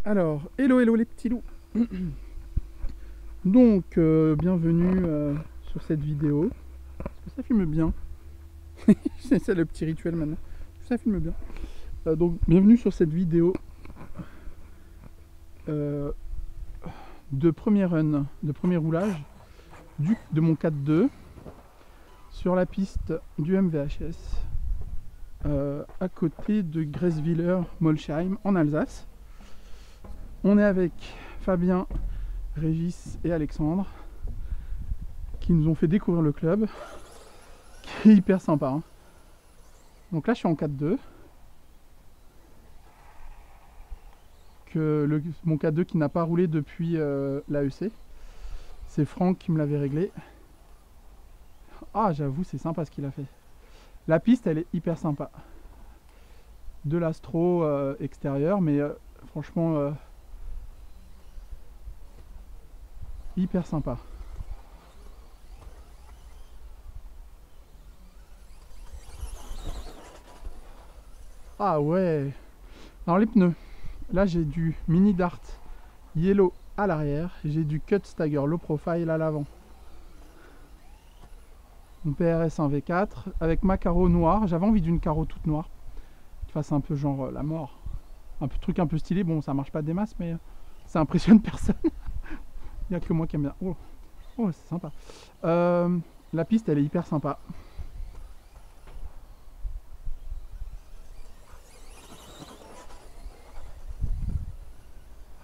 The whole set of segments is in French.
Alors, hello hello les petits loups. Donc, bienvenue sur cette vidéo. Est-ce que ça filme bien? C'est ça le petit rituel maintenant. Ça filme bien. Donc, bienvenue sur cette vidéo de premier run, de premier roulage de mon 4.2 sur la piste du MVHS à côté de Gresswiller-Molsheim en Alsace. On est avec Fabien, Régis et Alexandre qui nous ont fait découvrir le club qui est hyper sympa, hein. Donc là je suis en 4.2 mon 4.2 qui n'a pas roulé depuis l'AEC. C'est Franck qui me l'avait réglé. Ah, j'avoue, c'est sympa ce qu'il a fait. La piste elle est hyper sympa, de l'astro extérieur, mais franchement hyper sympa. Ah ouais. Alors les pneus, là j'ai du Mini Dart Yellow à l'arrière, j'ai du Cut Stagger Low Profile à l'avant. Mon PRS en V4 avec ma carreau noire. J'avais envie d'une carreau toute noire qui fasse un peu genre la mort, un peu truc un peu stylé. Bon, ça marche pas des masses, mais ça impressionne personne. Il n'y a que moi qui aime bien. Oh, oh c'est sympa. La piste elle est hyper sympa.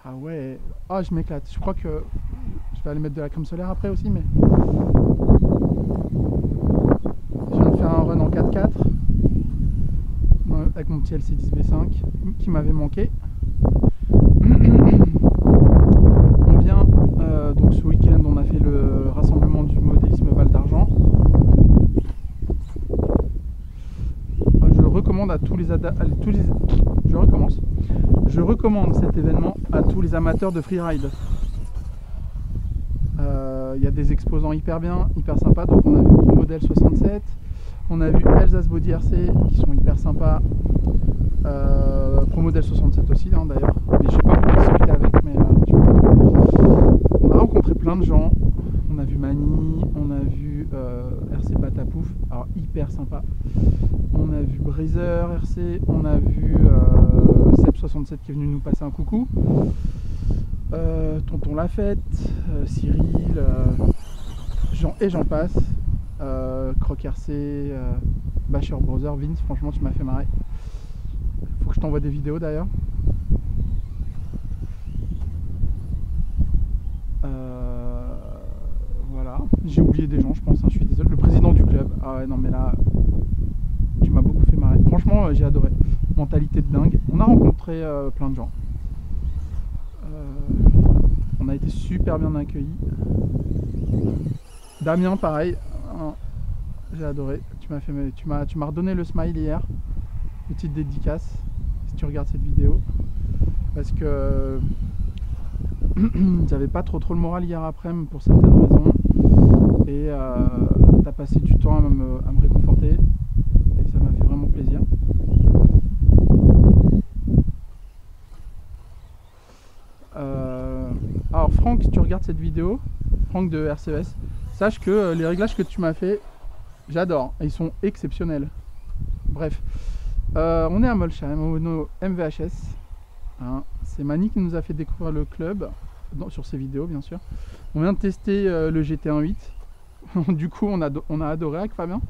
Ah ouais, ah je m'éclate. Je crois que je vais aller mettre de la crème solaire après aussi, mais je viens de faire un run en 4x4 avec mon petit LC10B5 qui m'avait manqué. On vient donc ce week-end, on a fait le rassemblement du modélisme Val d'Argent. Je recommande à tous les je recommande cet événement à tous les amateurs de freeride. Il y a des exposants hyper bien, hyper sympas. Donc on a vu Pro Model 67, on a vu Elsace Body RC qui sont hyper sympas. Pro Model 67 aussi hein, d'ailleurs. Mais je sais pas beaucoup discuter avec, mais on a rencontré plein de gens. On a vu Mani, on a vu RC Patapouf, alors hyper sympa. On a vu Breezer RC, on a vu Seb67 qui est venu nous passer un coucou. Tonton Lafette, Cyril, Jean et j'en passe. Croc RC, Basher Brother, Vince, franchement tu m'as fait marrer. Faut que je t'envoie des vidéos d'ailleurs. Voilà, j'ai oublié des gens je pense, hein, je suis désolé. Le président du club, ah ouais non mais là tu m'as beaucoup fait marrer. Franchement j'ai adoré, mentalité de dingue. On a rencontré plein de gens. On a été super bien accueillis. Damien pareil, hein, j'ai adoré. Tu m'as redonné le smile hier. Petite dédicace si tu regardes cette vidéo, parce que j'avais pas trop le moral hier après-midi pour certaines raisons, et t'as passé du temps à me réconforter et ça m'a fait vraiment plaisir. Alors Franck, si tu regardes cette vidéo, Franck de RCES, sache que les réglages que tu m'as fait, j'adore, ils sont exceptionnels. Bref, on est à Molsheim, au MVHS, hein. C'est Mani qui nous a fait découvrir le club, sur ses vidéos bien sûr. On vient de tester le GT1 8, du coup on a adoré avec Fabien.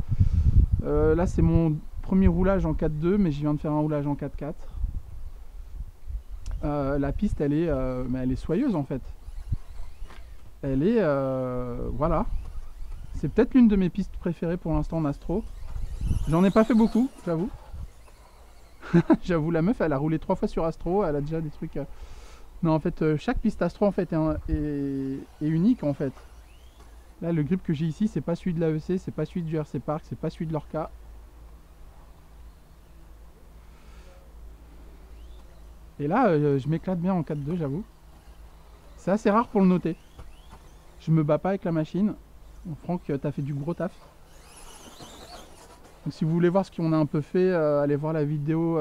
Là c'est mon premier roulage en 4.2, mais je viens de faire un roulage en 4.4. La piste elle est soyeuse en fait. Elle est voilà, c'est peut-être l'une de mes pistes préférées pour l'instant en astro. J'en ai pas fait beaucoup, j'avoue. J'avoue, la meuf elle a roulé 3 fois sur astro, elle a déjà des trucs. Non en fait chaque piste astro en fait est unique en fait. Là le grip que j'ai ici c'est pas celui de l'AEC, c'est pas celui du RC Park, c'est pas celui de l'Orca. Et là je m'éclate bien en 4.2 j'avoue. C'est assez rare pour le noter. Je me bats pas avec la machine. Bon, Franck t'as fait du gros taf. Donc si vous voulez voir ce qu'on a un peu fait, allez voir la vidéo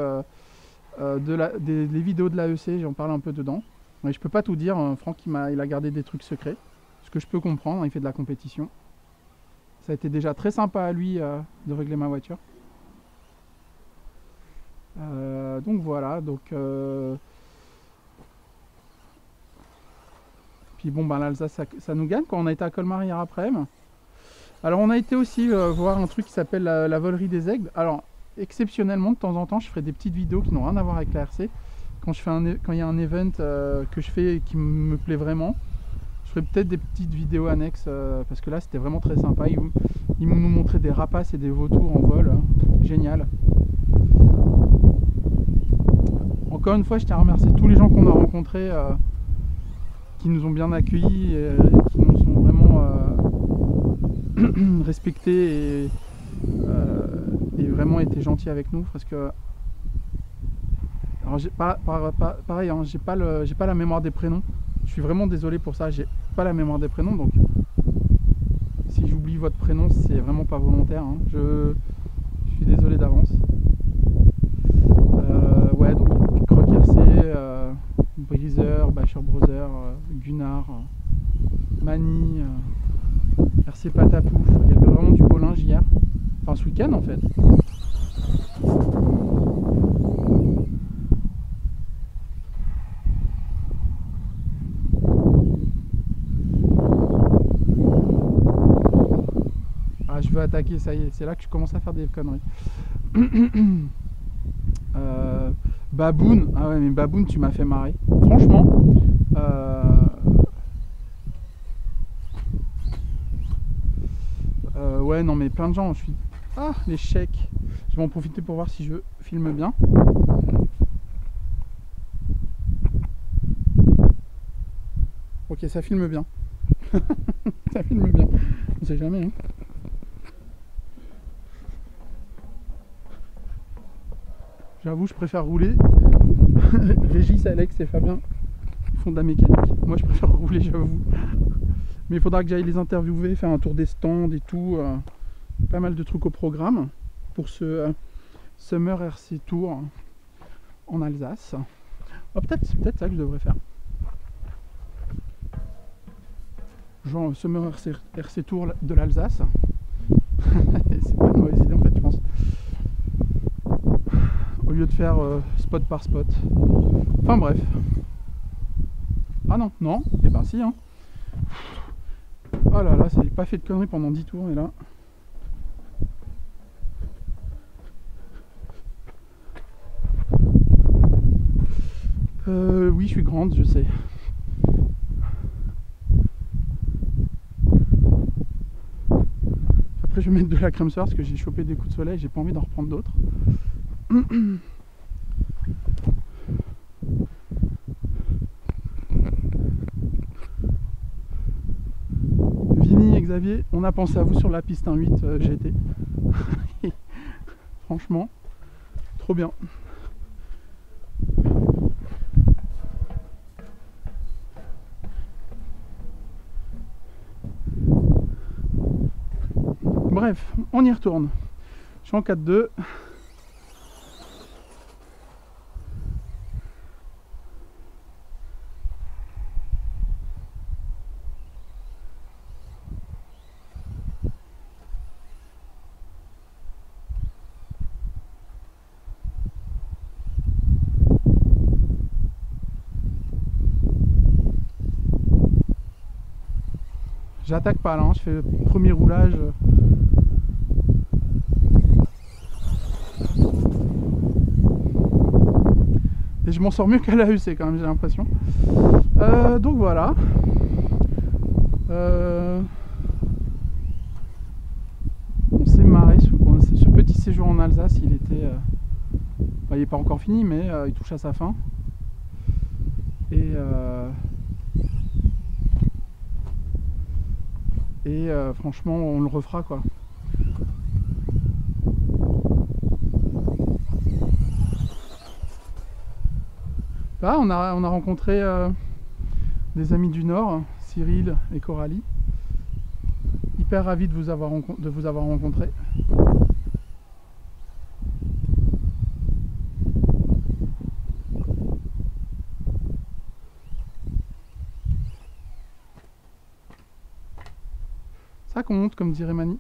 les vidéos de l'AEC, j'en parle un peu dedans. Mais je peux pas tout dire, Franck il a gardé des trucs secrets. Ce que je peux comprendre, il fait de la compétition. Ça a été déjà très sympa à lui de régler ma voiture. Donc voilà, puis bon, ben l'Alsace, ça nous gagne quand on a été à Colmar hier après-midi. Alors on a été aussi voir un truc qui s'appelle la volerie des aigles. Alors exceptionnellement, de temps en temps, je ferai des petites vidéos qui n'ont rien à voir avec la RC. Quand il y a un event que je fais et qui me plaît vraiment, je ferai peut-être des petites vidéos annexes parce que là c'était vraiment très sympa. Ils nous montraient des rapaces et des vautours en vol. Génial. Encore une fois, je tiens à remercier tous les gens qu'on a rencontrés qui nous ont bien accueillis et qui nous ont vraiment respectés et vraiment été gentils avec nous parce que alors pareil, hein, j'ai pas la mémoire des prénoms. Je suis vraiment désolé pour ça, j'ai pas la mémoire des prénoms, donc si j'oublie votre prénom, c'est vraiment pas volontaire, hein. Je suis désolé d'avance. Ouais, donc Croc RC, Breezer, Basher Brother, Gunnar, Mani, RC Patapouf. Il y avait vraiment du beau linge hier, enfin ce week-end en fait. Je veux attaquer, ça y est, c'est là que je commence à faire des conneries. Baboon, ah ouais mais Baboon tu m'as fait marrer. Franchement, ouais non mais plein de gens, je suis... Ah l'échec. Je vais en profiter pour voir si je filme bien. Ok, ça filme bien. Ça filme bien. On sait jamais hein. J'avoue, je préfère rouler. Régis, Alex et Fabien font de la mécanique. Moi, je préfère rouler, j'avoue. Mais il faudra que j'aille les interviewer, faire un tour des stands et tout. Pas mal de trucs au programme pour ce Summer RC Tour en Alsace. Oh, peut-être ça que je devrais faire. Genre Summer RC Tour de l'Alsace. C'est pas une mauvaise idée en fait, je pense. Au lieu de faire spot par spot. Enfin bref. Ah non, non, et ben si hein. Oh là là, c'est pas fait de conneries pendant 10 tours et là. Oui, je suis grande, je sais. Après je vais mettre de la crème solaire parce que j'ai chopé des coups de soleil, j'ai pas envie d'en reprendre d'autres. Vini et Xavier, on a pensé à vous sur la piste 1.8 GT. Franchement, trop bien. Bref, on y retourne. Je suis en 4-2. J'attaque pas là, hein. Je fais le premier roulage. Et je m'en sors mieux qu'à l'AEC quand même, j'ai l'impression. Donc voilà. On s'est marré. Ce petit séjour en Alsace, il était... il n'est pas encore fini, mais il touche à sa fin. Et franchement, on le refera quoi. Là, on a rencontré des amis du Nord, Cyril et Coralie. Hyper ravi de vous avoir rencontré. Ça compte, comme dirait Mani.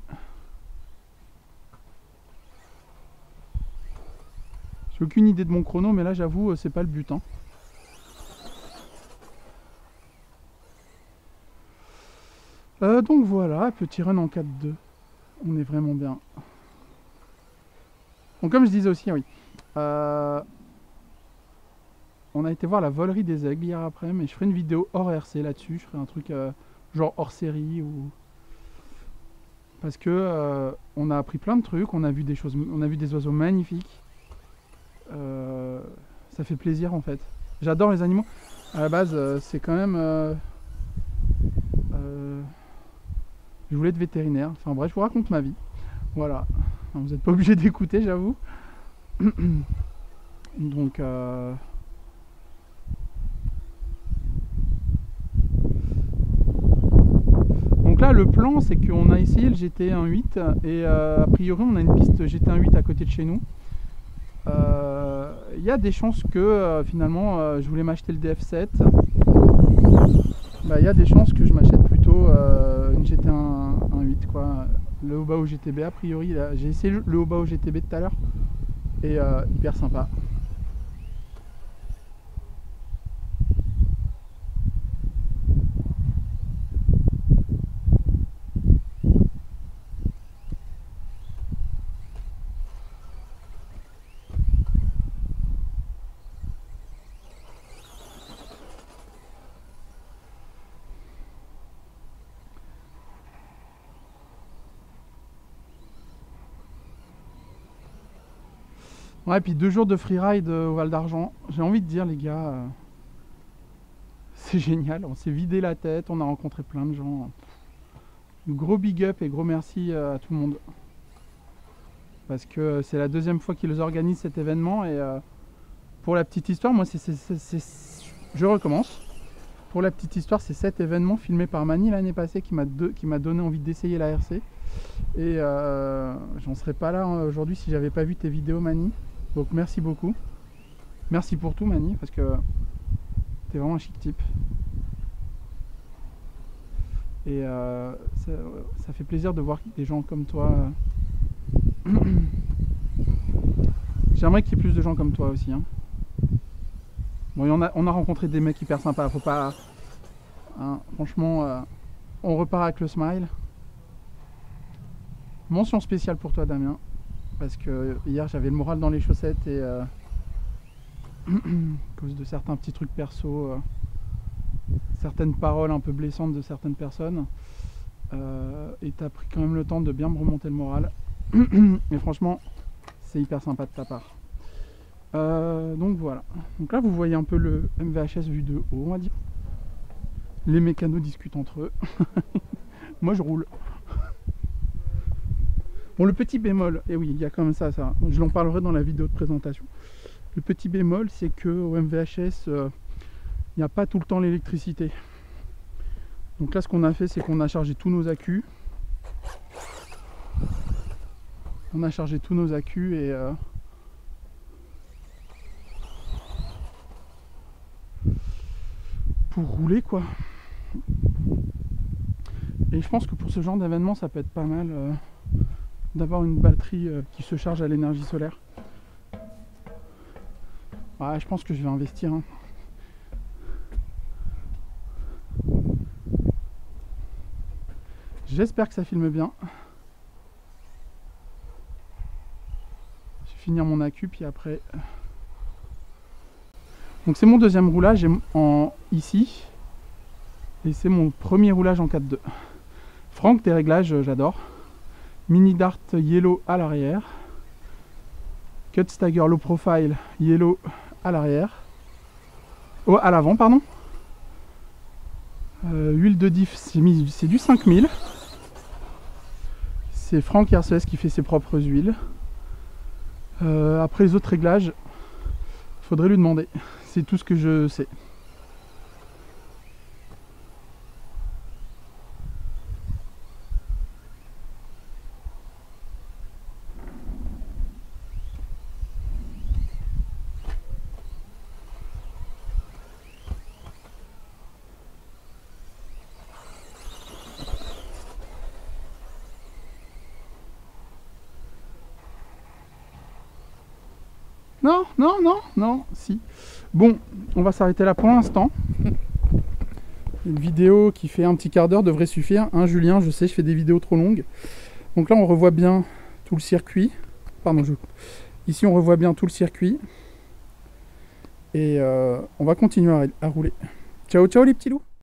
J'ai aucune idée de mon chrono, mais là j'avoue, c'est pas le but. Hein. Donc voilà, petit run en 4-2. On est vraiment bien. Donc comme je disais aussi, oui. On a été voir la volerie des aigles hier après, mais je ferai une vidéo hors RC là-dessus. Je ferai un truc genre hors série ou... Parce que on a appris plein de trucs, on a vu des choses, on a vu des oiseaux magnifiques. Ça fait plaisir en fait. J'adore les animaux. À la base, c'est quand même... je voulais être vétérinaire. Enfin bref, je vous raconte ma vie. Voilà. Vous n'êtes pas obligé d'écouter, j'avoue. Donc... Donc là, le plan, c'est qu'on a essayé le GT1.8 et a priori, on a une piste GT1.8 à côté de chez nous. Il y a des chances que finalement, je voulais m'acheter le DF7. Il y a des chances que je m'achète plutôt une GT1.8 quoi. Le Hobao GTB, a priori, j'ai essayé le Hobao GTB tout à l'heure et hyper sympa. Ouais, et puis 2 jours de freeride au Val d'Argent. J'ai envie de dire, les gars, c'est génial. On s'est vidé la tête, on a rencontré plein de gens. Gros big up et gros merci à tout le monde. Parce que c'est la 2e fois qu'ils organisent cet événement. Et pour la petite histoire, moi, je recommence. Pour la petite histoire, c'est cet événement filmé par Mani l'année passée qui m'a donné envie d'essayer la RC. Et j'en serais pas là aujourd'hui si j'avais pas vu tes vidéos, Mani. Donc merci beaucoup. Merci pour tout, Mani, parce que t'es vraiment un chic type. Et ça fait plaisir de voir des gens comme toi. J'aimerais qu'il y ait plus de gens comme toi aussi. Hein. Bon, on a rencontré des mecs hyper sympas. Faut pas. Hein, franchement, on repart avec le smile. Mention spéciale pour toi, Damien. Parce que hier j'avais le moral dans les chaussettes et à cause de certains petits trucs perso, certaines paroles un peu blessantes de certaines personnes, et t'as pris quand même le temps de bien me remonter le moral. Et franchement, c'est hyper sympa de ta part. Donc voilà. Donc là vous voyez un peu le MVHS vu de haut, on va dire. Les mécanos discutent entre eux. Moi je roule. Bon, le petit bémol, et oui, il y a quand même ça. Je l'en parlerai dans la vidéo de présentation. Le petit bémol, c'est que au MVHS, il n'y a pas tout le temps l'électricité. Donc là, ce qu'on a fait, c'est qu'on a chargé tous nos accus. On a chargé tous nos accus et pour rouler, quoi. Et je pense que pour ce genre d'événement, ça peut être pas mal. D'avoir une batterie qui se charge à l'énergie solaire. Ouais, je pense que je vais investir. Hein. J'espère que ça filme bien. Je vais finir mon accu puis après. Donc c'est mon 2e roulage ici. Et c'est mon premier roulage en 4-2. Franck, tes réglages, j'adore. Mini Dart Yellow à l'arrière. Cut Stagger Low Profile Yellow à l'arrière. Oh, à l'avant, pardon. Huile de diff, c'est du 5000. C'est Franck RCS qui fait ses propres huiles. Après les autres réglages, faudrait lui demander. C'est tout ce que je sais. Non, non, non, non, si. Bon, on va s'arrêter là pour l'instant. Une vidéo qui fait un petit quart d'heure devrait suffire. Hein, Julien, je sais, je fais des vidéos trop longues. Donc là, on revoit bien tout le circuit. Pardon, ici, on revoit bien tout le circuit. Et on va continuer à rouler. Ciao, ciao les petits loups.